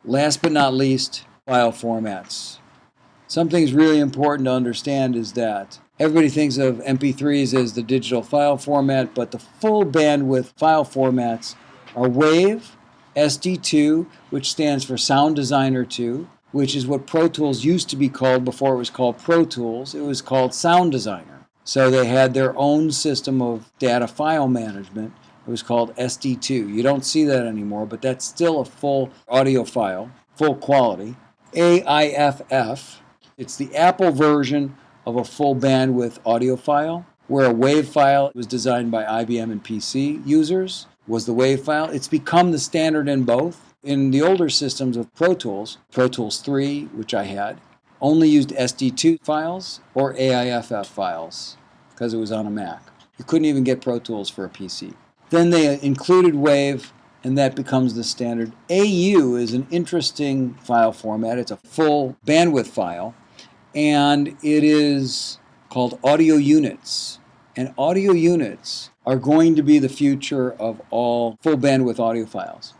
Last but not least, file formats. Something's really important to understand is that everybody thinks of MP3s as the digital file format, but the full bandwidth file formats are WAV, SD2, which stands for Sound Designer 2, which is what Pro Tools used to be called before it was called Pro Tools. It was called Sound Designer. So they had their own system of data file management. It was called SD2. You don't see that anymore, but that's still a full audio file, full quality. AIFF, it's the Apple version of a full bandwidth audio file, where a WAV file was designed by IBM and PC users, was the WAV file. It's become the standard in both. In the older systems of Pro Tools 3, which I had, only used SD2 files or AIFF files because it was on a Mac. You couldn't even get Pro Tools for a PC. Then they included WAV, and that becomes the standard. AU is an interesting file format. It's a full bandwidth file, and it is called audio units. And audio units are going to be the future of all full bandwidth audio files.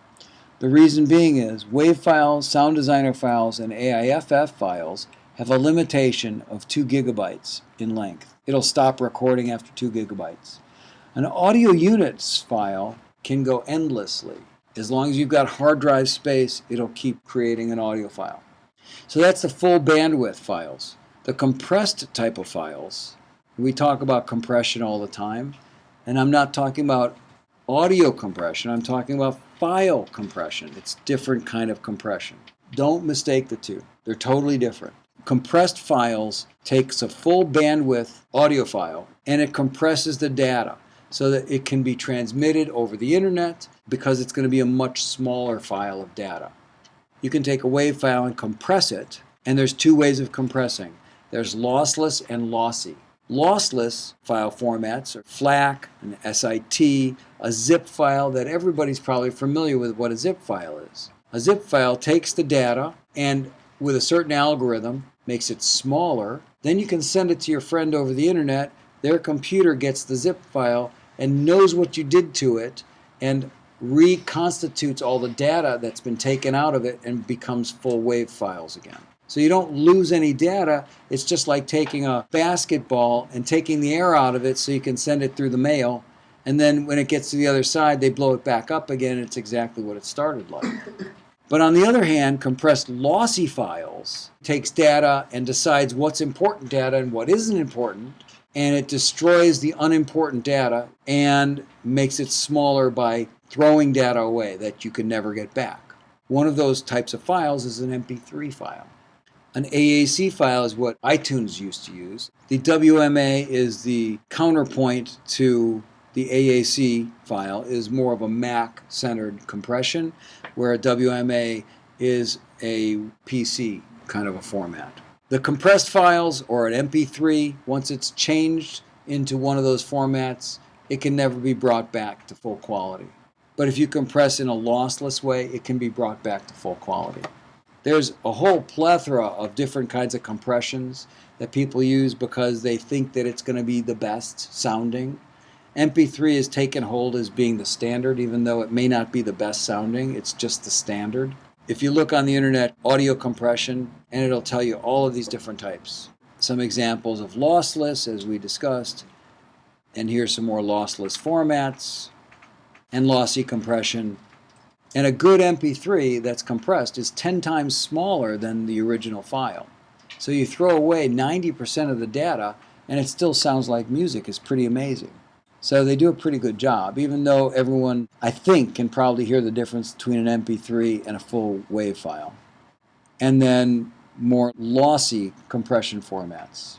The reason being is WAV files, Sound Designer files, and AIFF files have a limitation of 2 gigabytes in length. It'll stop recording after 2 gigabytes. An audio units file can go endlessly. As long as you've got hard drive space, it'll keep creating an audio file. So that's the full bandwidth files. The compressed type of files, we talk about compression all the time, and I'm not talking about audio compression, I'm talking about file compression. It's different kind of compression. Don't mistake the two. They're totally different. Compressed files takes a full bandwidth audio file and it compresses the data so that it can be transmitted over the internet because it's going to be a much smaller file of data. You can take a WAV file and compress it, and there's 2 ways of compressing. There's lossless and lossy. Lossless file formats are FLAC, an SIT, a zip file that everybody's probably familiar with what a zip file is. A zip file takes the data and with a certain algorithm makes it smaller. Then you can send it to your friend over the internet. Their computer gets the zip file and knows what you did to it and reconstitutes all the data that's been taken out of it and becomes full WAV files again. So you don't lose any data. It's just like taking a basketball and taking the air out of it so you can send it through the mail. And then when it gets to the other side, they blow it back up again. And it's exactly what it started like. But on the other hand, compressed lossy files takes data and decides what's important data and what isn't important. And it destroys the unimportant data and makes it smaller by throwing data away that you can never get back. One of those types of files is an MP3 file. An AAC file is what iTunes used to use. The WMA is the counterpoint to the AAC file, is more of a Mac-centered compression, where a WMA is a PC kind of a format. The compressed files, or an MP3, once it's changed into one of those formats, it can never be brought back to full quality. But if you compress in a lossless way, it can be brought back to full quality. There's a whole plethora of different kinds of compressions that people use because they think that it's going to be the best sounding. MP3 has taken hold as being the standard, even though it may not be the best sounding. It's just the standard. If you look on the internet, audio compression, and it'll tell you all of these different types. Some examples of lossless, as we discussed, and here's some more lossless formats, and lossy compression. And a good MP3 that's compressed is 10 times smaller than the original file. So you throw away 90% of the data, and it still sounds like music. It's pretty amazing. So they do a pretty good job, even though everyone, I think, can probably hear the difference between an MP3 and a full WAV file. And then more lossy compression formats.